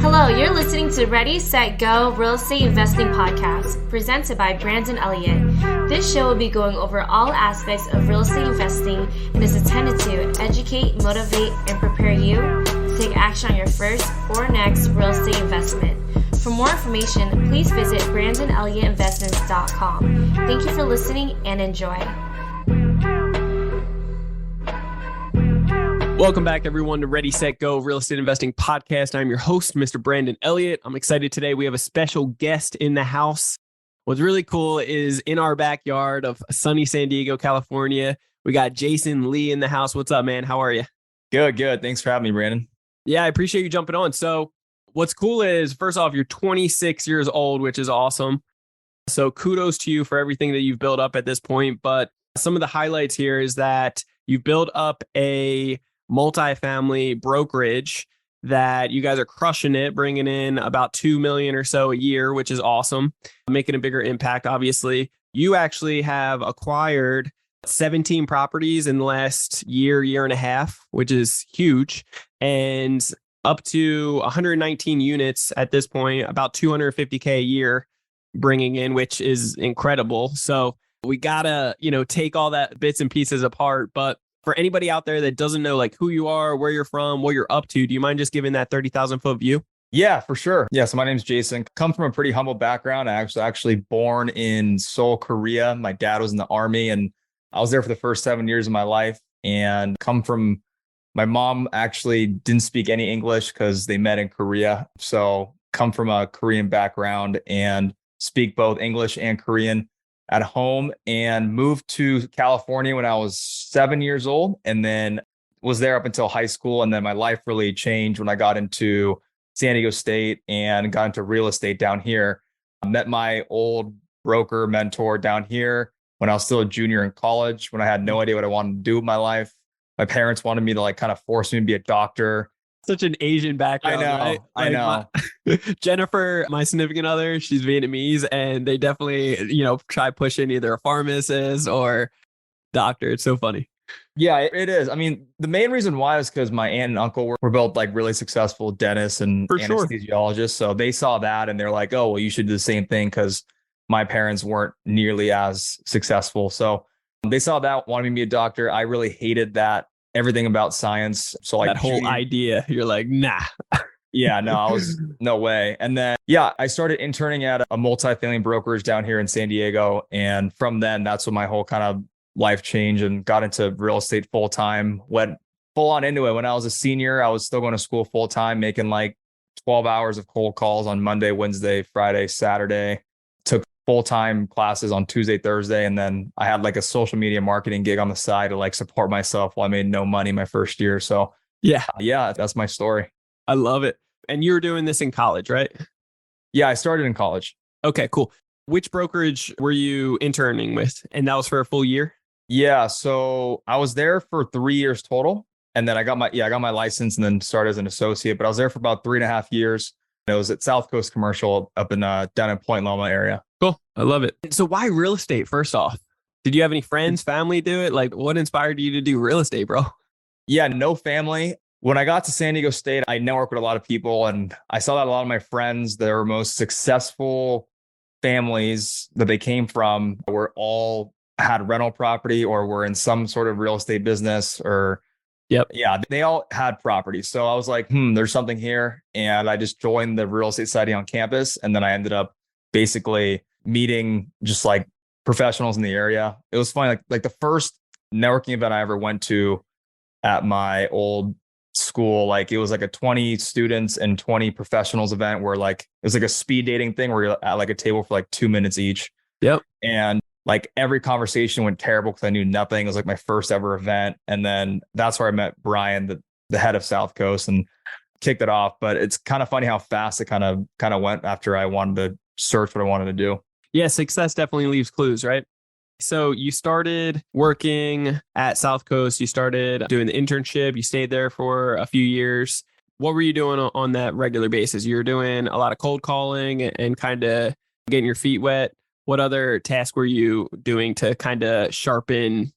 Hello, you're listening to Ready, Set, Go Real Estate Investing Podcast, presented by Brandon Elliott. This show will be going over all aspects of real estate investing and is intended to educate, motivate, and prepare you to take action on your first or next real estate investment. For more information, please visit BrandonElliottInvestments.com. Thank you for listening and enjoy. Welcome back, everyone, to Ready, Set, Go Real Estate Investing Podcast. I'm your host, Mr. Brandon Elliott. I'm excited today. We have a special guest in the house. What's really cool is in our backyard of sunny San Diego, California, we got Jason Lee in the house. What's up, man? How are you? Good. Thanks for having me, Brandon. Yeah, I appreciate you jumping on. So what's cool is, first off, you're 26 years old, which is awesome. So kudos to you for everything that you've built up at this point. But some of the highlights here is that you've built up a multifamily brokerage that you guys are crushing it, bringing in about 2 million or so a year, which is awesome, making a bigger impact. Obviously, you actually have acquired 17 properties in the last year and a half, which is huge, and up to 119 units at this point, about $250K a year bringing in, which is incredible. So we gotta, take all that bits and pieces apart. But for anybody out there that doesn't know like who you are, where you're from, what you're up to, do you mind just giving that 30,000 foot view? Yeah, for sure. Yeah, so my name's Jason. Come from a pretty humble background. I was actually born in Seoul, Korea. My dad was in the army and I was there for the first 7 years of my life, and my mom actually didn't speak any English because they met in Korea. So come from a Korean background and speak both English and Korean at home, and moved to California when I was 7 years old, and then was there up until high school. And then my life really changed when I got into San Diego State and got into real estate down here. I met my old broker mentor down here when I was still a junior in college, when I had no idea what I wanted to do with my life. My parents wanted me to kind of force me to be a doctor. Such an Asian background. I know. Jennifer, my significant other, she's Vietnamese, and they definitely, try pushing either a pharmacist or doctor. It's so funny. Yeah, it is. I mean, the main reason why is because my aunt and uncle were both really successful dentists and anesthesiologists. So they saw that and they're like, oh, well, you should do the same thing, because my parents weren't nearly as successul. So they saw that, wanted me to be a doctor. I really hated that. Everything about science. So that whole idea, you're like, nah. Yeah, no, I was no way. And then, I started interning at a multifamily brokerage down here in San Diego. And from then, that's when my whole kind of life changed and got into real estate full time, went full on into it. When I was a senior, I was still going to school full time, making 12 hours of cold calls on Monday, Wednesday, Friday, Saturday. Took full-time classes on Tuesday, Thursday. And then I had a social media marketing gig on the side to support myself while I made no money my first year. So yeah, that's my story. I love it. And you were doing this in college, right? Yeah, I started in college. Okay, cool. Which brokerage were you interning with? And that was for a full year? Yeah. So I was there for 3 years total. And then I got my license and then started as an associate, but I was there for about 3.5 years. It was at South Coast Commercial up in down in Point Loma area. Cool. I love it. So why real estate first off? Did you have any friends, family do it? What inspired you to do real estate, bro? Yeah, no family. When I got to San Diego State, I networked with a lot of people, and I saw that a lot of my friends, their most successful families that they came from were all had rental property or were in some sort of real estate business or Yep. Yeah, they all had properties. So I was like, there's something here. And I just joined the real estate society on campus. And then I ended up basically meeting just professionals in the area. It was funny. Like the first networking event I ever went to at my old school, it was a 20 students and 20 professionals event where it was a speed dating thing where you're at a table for 2 minutes each. Yep. And every conversation went terrible because I knew nothing. It was my first ever event. And then that's where I met Brian, the head of South Coast, and kicked it off. But it's kind of funny how fast it kind of went after I wanted to search what I wanted to do. Yeah, success definitely leaves clues, right? So you started working at South Coast, you started doing the internship, you stayed there for a few years. What were you doing on that regular basis? You were doing a lot of cold calling and kind of getting your feet wet. What other tasks were you doing to kind of sharpen,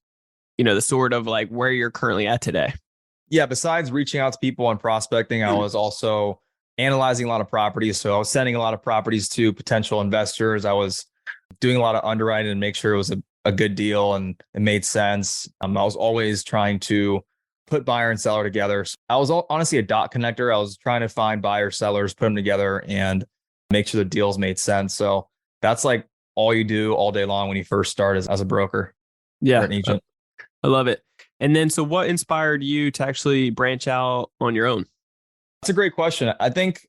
the sort of where you're currently at today? Yeah, besides reaching out to people and prospecting, I was also analyzing a lot of properties. So I was sending a lot of properties to potential investors. I was doing a lot of underwriting to make sure it was a good deal and it made sense. I was always trying to put buyer and seller together. So I was honestly a dot connector. I was trying to find buyer sellers, put them together and make sure the deals made sense. So that's like all you do all day long when you first start as a broker or an agent. I love it. And then, so what inspired you to actually branch out on your own? That's a great question. I think,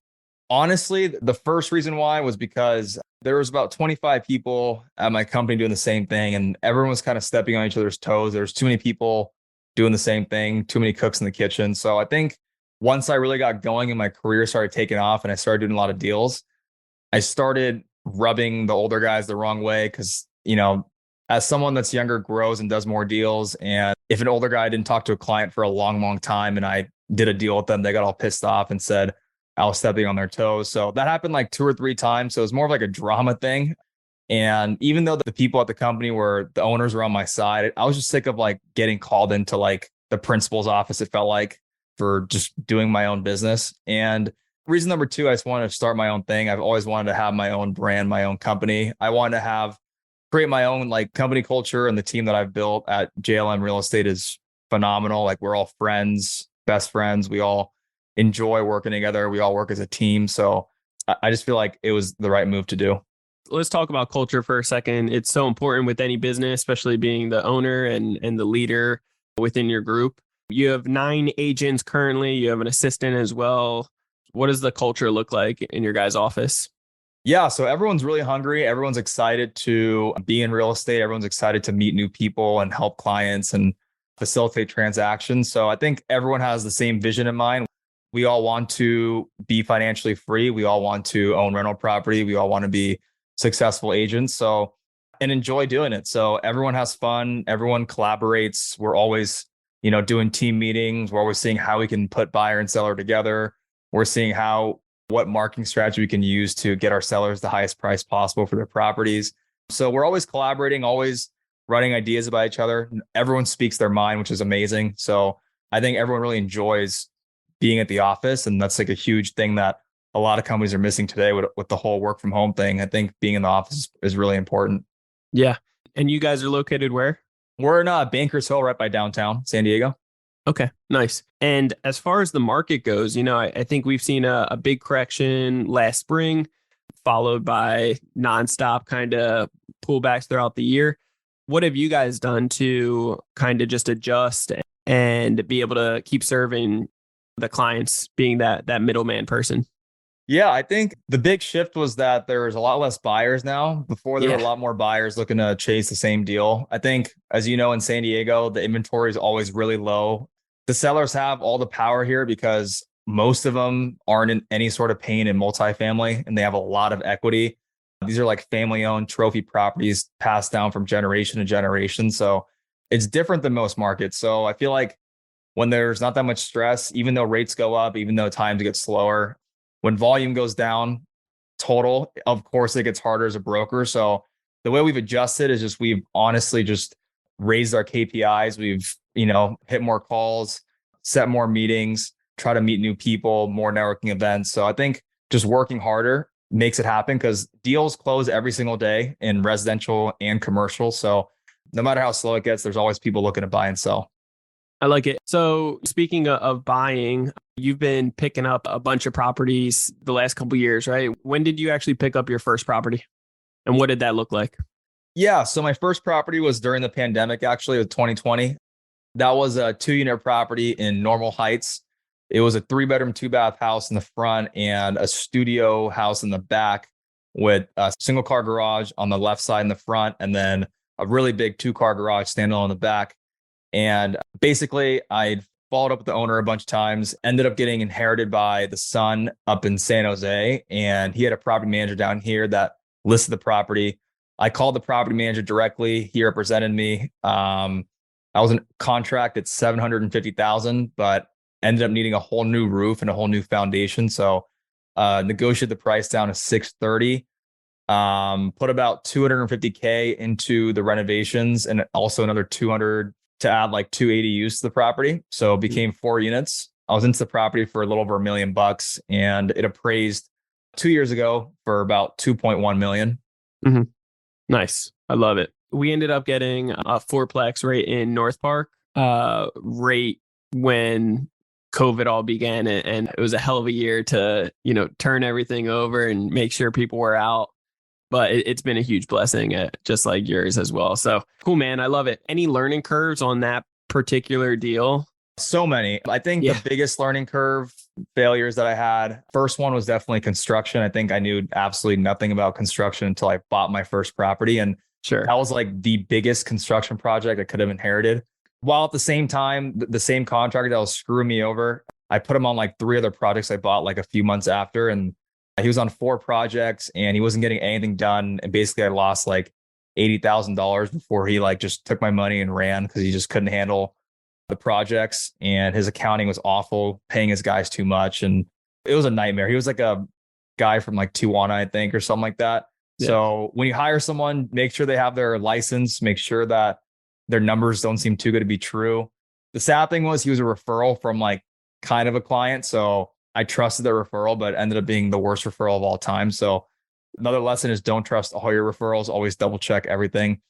honestly, the first reason why was because there was about 25 people at my company doing the same thing, and everyone was kind of stepping on each other's toes. There's too many people doing the same thing, too many cooks in the kitchen. So I think once I really got going and my career started taking off and I started doing a lot of deals, I started rubbing the older guys the wrong way because, as someone that's younger grows and does more deals, and if an older guy didn't talk to a client for a long, long time and I did a deal with them, they got all pissed off and said I was stepping on their toes. So that happened like 2 or 3 times. So it was more of like a drama thing. And even though the people at the company the owners were on my side, I was just sick of like getting called into like the principal's office, it felt like, for just doing my own business. And reason number 2, I just wanted to start my own thing. I've always wanted to have my own brand, my own company. I wanted to create my own like company culture, and the team that I've built at JLM Real Estate is phenomenal. Like, we're all friends, best friends. We all enjoy working together. We all work as a team. So I just feel like it was the right move to do. Let's talk about culture for a second. It's so important with any business, especially being the owner and the leader within your group. You have 9 agents currently. You have an assistant as well. What does the culture look like in your guys' office? Yeah, so everyone's really hungry. Everyone's excited to be in real estate. Everyone's excited to meet new people and help clients and facilitate transactions. So I think everyone has the same vision in mind. We all want to be financially free. We all want to own rental property. We all want to be successful agents. And enjoy doing it. So everyone has fun. Everyone collaborates. We're always, doing team meetings. We're always seeing how we can put buyer and seller together. We're seeing what marketing strategy we can use to get our sellers the highest price possible for their properties. So we're always collaborating, always running ideas about each other. Everyone speaks their mind, which is amazing. So I think everyone really enjoys being at the office. And that's like a huge thing that a lot of companies are missing today with the whole work from home thing. I think being in the office is really important. Yeah. And you guys are located where? We're in Bankers Hill, right by downtown San Diego. Okay, nice. And as far as the market goes, I think we've seen a big correction last spring, followed by nonstop kind of pullbacks throughout the year. What have you guys done to kind of just adjust and be able to keep serving the clients, being that middleman person? Yeah, I think the big shift was that there's a lot less buyers now. Before, there were a lot more buyers looking to chase the same deal. I think, as you know, in San Diego, the inventory is always really low. The sellers have all the power here because most of them aren't in any sort of pain in multifamily, and they have a lot of equity. These are like family-owned trophy properties passed down from generation to generation. So it's different than most markets. So I feel like when there's not that much stress, even though rates go up, even though times get slower, when volume goes down total, of course, it gets harder as a broker. So the way we've adjusted is we've honestly just raised our KPIs. We've, hit more calls, set more meetings, try to meet new people, more networking events. So I think just working harder makes it happen because deals close every single day in residential and commercial. So no matter how slow it gets, there's always people looking to buy and sell. I like it. So speaking of buying, you've been picking up a bunch of properties the last couple of years, right? When did you actually pick up your first property? And what did that look like? Yeah. So my first property was during the pandemic, actually, with 2020. That was a 2-unit property in Normal Heights. It was a 3-bedroom, 2-bath house in the front and a studio house in the back with a single car garage on the left side in the front, and then a really big 2-car garage standalone in the back. And basically, I followed up with the owner a bunch of times, ended up getting inherited by the son up in San Jose. And he had a property manager down here that listed the property. I called the property manager directly. He represented me. I was in contract at $750,000, but ended up needing a whole new roof and a whole new foundation. So negotiated the price down to $630. Put about $250K into the renovations and also another $200 to add like 2 ADUs to the property. So it became 4 units. I was into the property for a little over $1 million and it appraised 2 years ago for about 2.1 million. Mm-hmm. Nice. I love it. We ended up getting a fourplex right in North Park, right when COVID all began. And it was a hell of a year to, turn everything over and make sure people were out. But it's been a huge blessing, just like yours as well. So cool, man. I love it. Any learning curves on that particular deal? So many. I think the biggest learning curve failures that I had, first one was definitely construction. I think I knew absolutely nothing about construction until I bought my first property. And sure, that was like the biggest construction project I could have inherited. While at the same time, the same contractor that was screwing me over, I put him on like 3 other projects I bought like a few months after. And he was on 4 projects and he wasn't getting anything done. And basically I lost like $80,000 before he like just took my money and ran because he just couldn't handle the projects, and his accounting was awful, paying his guys too much. And it was a nightmare. He was like a guy from like Tijuana, I think, or something like that. Yeah. So when you hire someone, make sure they have their license, make sure that their numbers don't seem too good to be true. The sad thing was he was a referral from like kind of a client. So I trusted the referral, but it ended up being the worst referral of all time. So another lesson is don't trust all your referrals, always double check everything.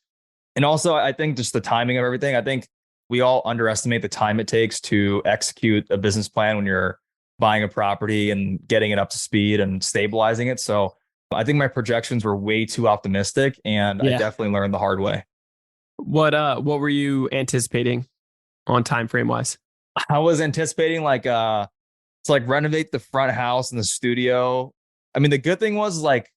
And also I think just the timing of everything, I think we all underestimate the time it takes to execute a business plan when you're buying a property and getting it up to speed and stabilizing it. So I think my projections were way too optimistic, and I definitely learned the hard way. What were you anticipating on time frame wise? I was anticipating to renovate the front house and the studio. I mean, the good thing was like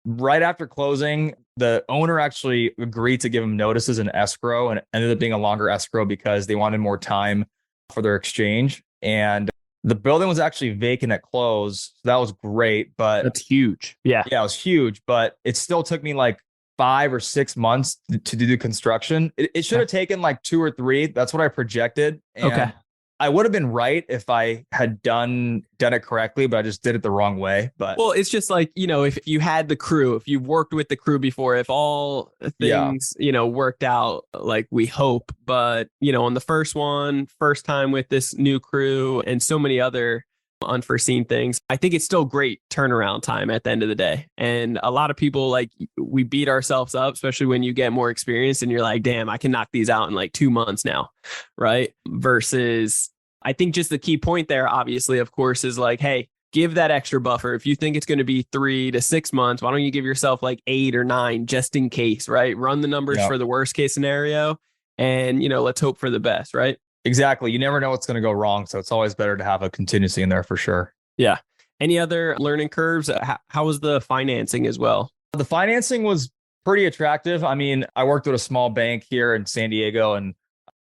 right after closing, the owner actually agreed to give him notices in escrow, and it ended up being a longer escrow because they wanted more time for their exchange. And the building was actually vacant at close. So that was great, but that's huge. Yeah, it was huge, but it still took me like 5 or 6 months to do the construction. It should have taken like 2 or 3. That's what I projected. And okay. I would have been right if I had done it correctly, but I just did it the wrong way. But well, it's just like, if you had the crew, if you've worked with the crew before, if all things, worked out like we hope, but, on the first time with this new crew and so many other unforeseen things, I think it's still great turnaround time at the end of the day. And a lot of people, like, we beat ourselves up, especially when you get more experience and you're like, damn, I can knock these out in like 2 months now. Right. Versus I think just the key point there, obviously, of course, is like, hey, give that extra buffer. If you think it's going to be 3 to 6 months, why don't you give yourself like 8 or 9 just in case, right? Run the numbers for the worst case scenario and, let's hope for the best, right? Exactly. You never know what's going to go wrong. So it's always better to have a contingency in there for sure. Yeah. Any other learning curves? How was the financing as well? The financing was pretty attractive. I mean, I worked with a small bank here in San Diego, and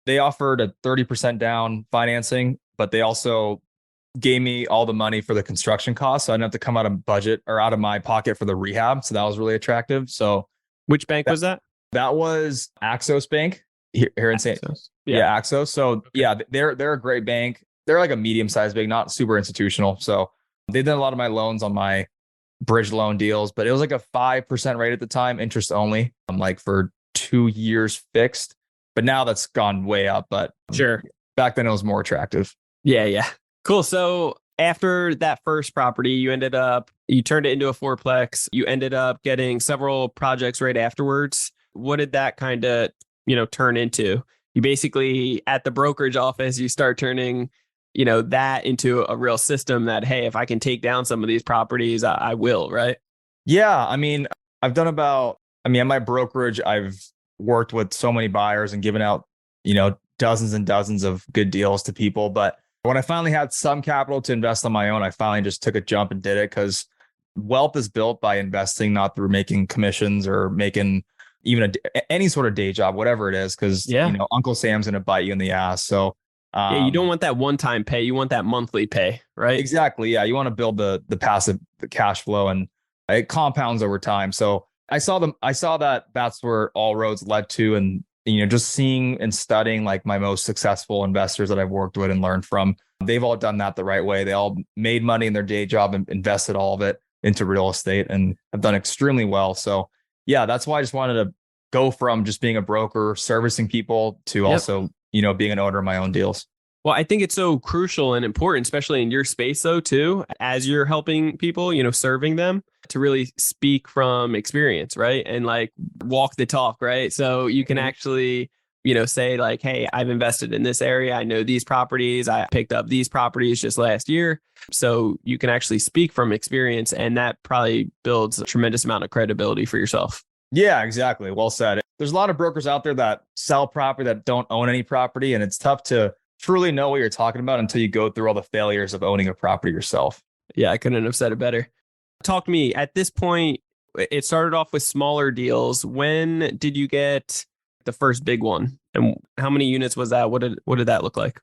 they offered a 30% down financing, but they also gave me all the money for the construction costs. So I didn't have to come out of budget or out of my pocket for the rehab. So that was really attractive. So which bank was that? That was Axos Bank here in San Diego. Yeah, Axos. So they're a great bank. They're like a medium-sized bank, not super institutional. So they did a lot of my loans on my bridge loan deals, but it was like a 5% rate at the time, interest only. I'm like for 2 years fixed, but now that's gone way up. But sure, back then it was more attractive. Yeah. Cool. So after that first property, you turned it into a fourplex. You ended up getting several projects right afterwards. What did that kind of, turn into? You basically, at the brokerage office, you start turning, that into a real system that, hey, if I can take down some of these properties, I will, right? Yeah. I mean, at my brokerage, I've worked with so many buyers and given out, dozens and dozens of good deals to people. But when I finally had some capital to invest on my own, I finally just took a jump and did it, because wealth is built by investing, not through making commissions or making even any sort of day job, whatever it is, because Uncle Sam's going to bite you in the ass. So you don't want that one-time pay. You want that monthly pay, right? Exactly. Yeah. You want to build the passive cash flow, and it compounds over time. So I saw that that's where all roads led to. And, just seeing and studying like my most successful investors that I've worked with and learned from, they've all done that the right way. They all made money in their day job and invested all of it into real estate and have done extremely well. So yeah, that's why I just wanted to go from just being a broker servicing people to also, being an owner of my own deals. Well, I think it's so crucial and important, especially in your space, though, too, as you're helping people, serving them to really speak from experience, right? And like walk the talk, right? So you can actually, say like, hey, I've invested in this area. I know these properties. I picked up these properties just last year. So you can actually speak from experience, and that probably builds a tremendous amount of credibility for yourself. Yeah, exactly. Well said. There's a lot of brokers out there that sell property that don't own any property, and it's tough to truly know what you're talking about until you go through all the failures of owning a property yourself. Yeah, I couldn't have said it better. Talk to me. At this point, it started off with smaller deals. When did you get the first big one? And how many units was that? What did that look like?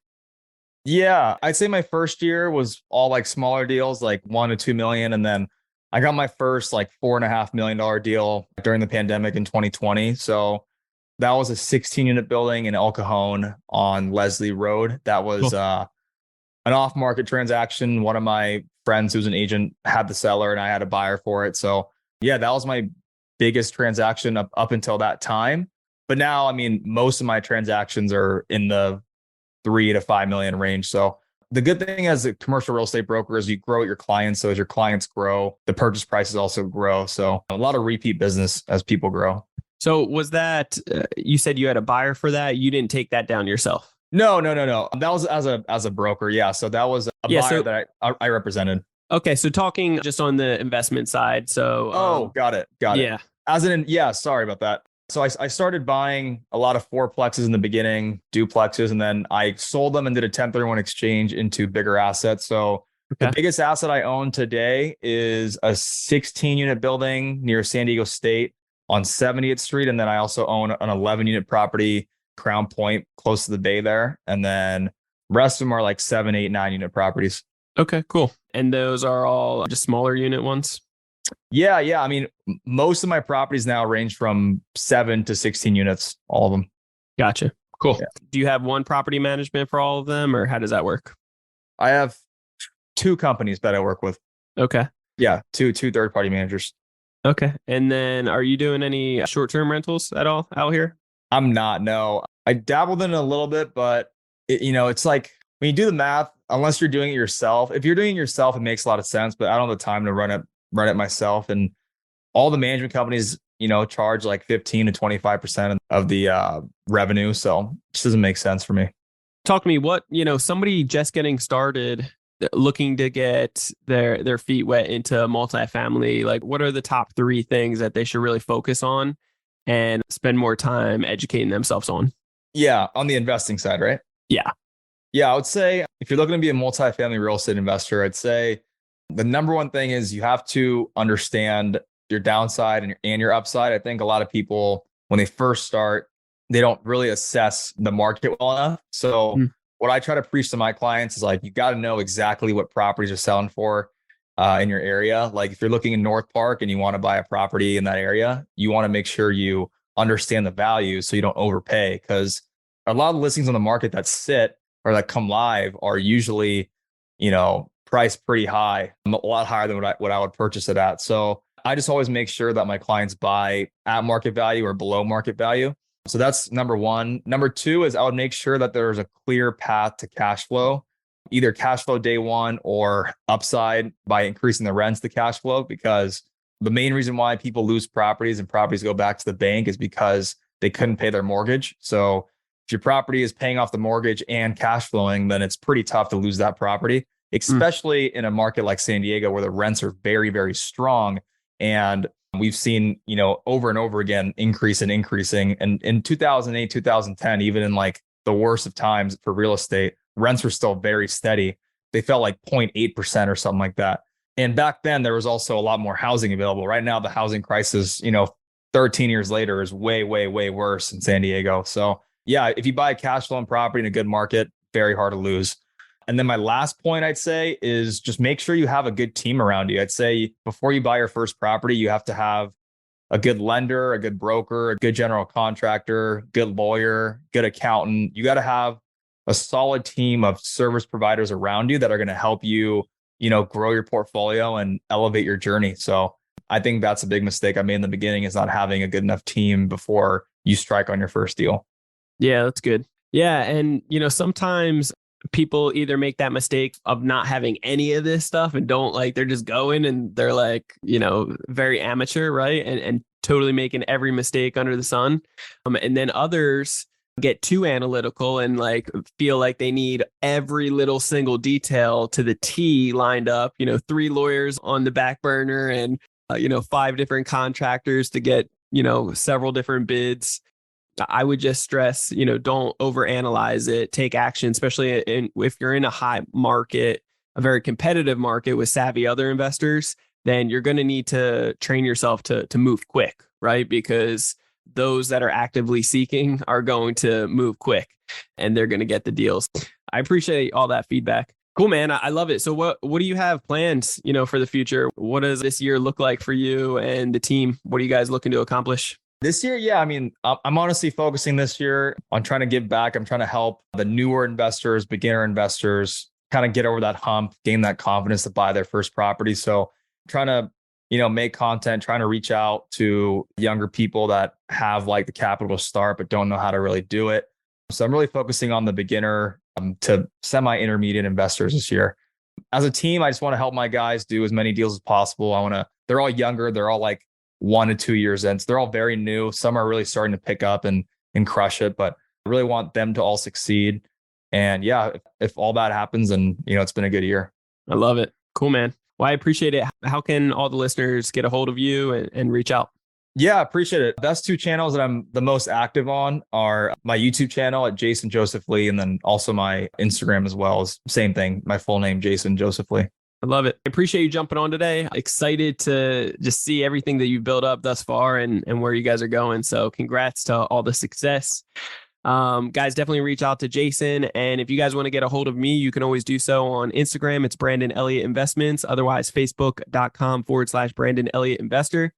Yeah, I'd say my first year was all like smaller deals, like 1 to 2 million. And then I got my first like $4.5 million deal during the pandemic in 2020. So that was a 16 unit building in El Cajon on Leslie Road. That was Cool. An off market transaction. One of my friends who's an agent had the seller and I had a buyer for it. So yeah, that was my biggest transaction up until that time. But now, I mean, most of my transactions are in the 3 to 5 million range. So the good thing as a commercial real estate broker is you grow your clients. So as your clients grow, the purchase prices also grow. So a lot of repeat business as people grow. So was that, you said you had a buyer for that? You didn't take that down yourself? No. That was as a broker. Yeah. So that was a buyer that I represented. Okay. So talking just on the investment side. So, got it. Yeah. Sorry about that. So I started buying a lot of fourplexes in the beginning, duplexes, and then I sold them and did a 1031 exchange into bigger assets. So Okay. the biggest asset I own today is a 16 unit building near San Diego State on 70th Street. And then I also own an 11 unit property, Crown Point, close to the bay there. And then the rest of them are like 7, 8, 9 unit properties. Okay, cool. And those are all just smaller unit ones? Yeah. I mean, most of my properties now range from 7 to 16 units, all of them. Gotcha. Cool. Yeah. Do you have one property management for all of them, or how does that work? I have 2 companies that I work with. Okay. Yeah, two third-party managers. Okay. And then are you doing any short-term rentals at all out here? I'm not, no. I dabbled in it a little bit, but it's like when you do the math, unless you're doing it yourself, if you're doing it yourself, it makes a lot of sense, but I don't have the time to run it myself. And all the management companies, charge like 15 to 25% of the revenue. So it just doesn't make sense for me. Talk to me, what, somebody just getting started, looking to get their feet wet into multifamily, like what are the top 3 things that they should really focus on and spend more time educating themselves on? Yeah, on the investing side, right? Yeah. Yeah, I would say if you're looking to be a multifamily real estate investor, I'd say the number one thing is you have to understand your downside and your upside. I think a lot of people, when they first start, they don't really assess the market well enough. So what I try to preach to my clients is like, you got to know exactly what properties are selling for in your area. Like if you're looking in North Park and you want to buy a property in that area, you want to make sure you understand the value so you don't overpay, because a lot of the listings on the market that sit or that come live are usually, priced pretty high, a lot higher than what I would purchase it at. So I just always make sure that my clients buy at market value or below market value. So that's number one. Number 2 is I would make sure that there's a clear path to cash flow, either cash flow day one or upside by increasing the rents to cash flow, because the main reason why people lose properties and properties go back to the bank is because they couldn't pay their mortgage. So if your property is paying off the mortgage and cash flowing, then it's pretty tough to lose that property, especially in a market like San Diego where the rents are very, very strong. And we've seen, over and over again, increasing. And in 2008, 2010, even in like the worst of times for real estate, rents were still very steady. They felt like 0.8% or something like that. And back then there was also a lot more housing available. Right now, the housing crisis, 13 years later is way, way, way worse in San Diego. So yeah, if you buy a cash flowing property in a good market, very hard to lose. And then my last point I'd say is just make sure you have a good team around you. I'd say before you buy your first property, you have to have a good lender, a good broker, a good general contractor, good lawyer, good accountant. You got to have a solid team of service providers around you that are going to help you, grow your portfolio and elevate your journey. So I think that's a big mistake I made in the beginning, is not having a good enough team before you strike on your first deal. Yeah, that's good. Yeah. And, sometimes people either make that mistake of not having any of this stuff and don't they're just going and they're very amateur, right? And totally making every mistake under the sun. And then others get too analytical and feel like they need every little single detail to the T lined up, 3 lawyers on the back burner and, 5 different contractors to get, several different bids. I would just stress, don't overanalyze it, take action, especially if you're in a high market, a very competitive market with savvy other investors, then you're going to need to train yourself to move quick, right? Because those that are actively seeking are going to move quick and they're going to get the deals. I appreciate all that feedback. Cool, man. I love it. So what do you have planned, for the future? What does this year look like for you and the team? What are you guys looking to accomplish? This year, yeah, I'm honestly focusing this year on trying to give back. I'm trying to help the newer investors, beginner investors kind of get over that hump, gain that confidence to buy their first property. So trying to, make content, trying to reach out to younger people that have the capital to start, but don't know how to really do it. So I'm really focusing on the beginner to semi-intermediate investors this year. As a team, I just want to help my guys do as many deals as possible. They're all younger. They're all 1 to 2 years in. So they're all very new. Some are really starting to pick up and crush it, but I really want them to all succeed. And yeah, if all that happens, then, it's been a good year. I love it. Cool, man. Well, I appreciate it. How can all the listeners get a hold of you and reach out? Yeah, I appreciate it. Best 2 channels that I'm the most active on are my YouTube channel at Jason Joseph Lee, and then also my Instagram as well. Is same thing. My full name, Jason Joseph Lee. I love it. I appreciate you jumping on today. Excited to just see everything that you've built up thus far and where you guys are going. So congrats to all the success. Guys, definitely reach out to Jason. And if you guys want to get a hold of me, you can always do so on Instagram. It's Brandon Elliott Investments. Otherwise, facebook.com/Brandon Elliott Investor.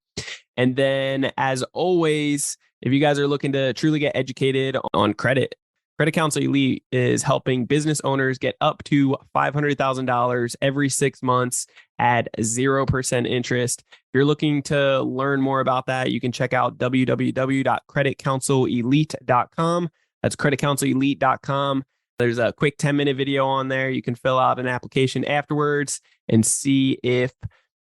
And then as always, if you guys are looking to truly get educated on credit, Credit Counsel Elite is helping business owners get up to $500,000 every 6 months at 0% interest. If you're looking to learn more about that, you can check out www.creditcounselelite.com. That's creditcounselelite.com. There's a quick 10-minute video on there. You can fill out an application afterwards and see if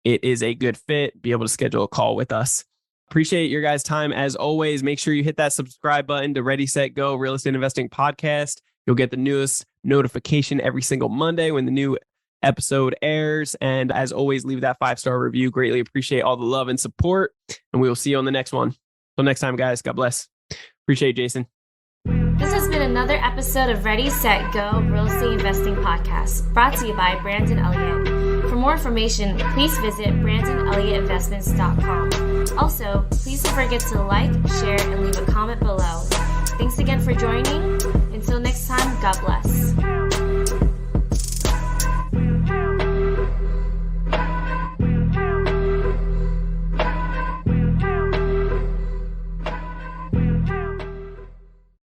it is a good fit, be able to schedule a call with us. Appreciate your guys' time. As always, make sure you hit that subscribe button to Ready, Set, Go Real Estate Investing Podcast. You'll get the newest notification every single Monday when the new episode airs. And as always, leave that 5-star review. Greatly appreciate all the love and support. And we will see you on the next one. Till next time, guys. God bless. Appreciate it, Jason. This has been another episode of Ready, Set, Go Real Estate Investing Podcast, brought to you by Brandon Elliott. For more information, please visit BrandonElliottInvestments.com. Also, please don't forget to like, share, and leave a comment below. Thanks again for joining. Until next time, God bless.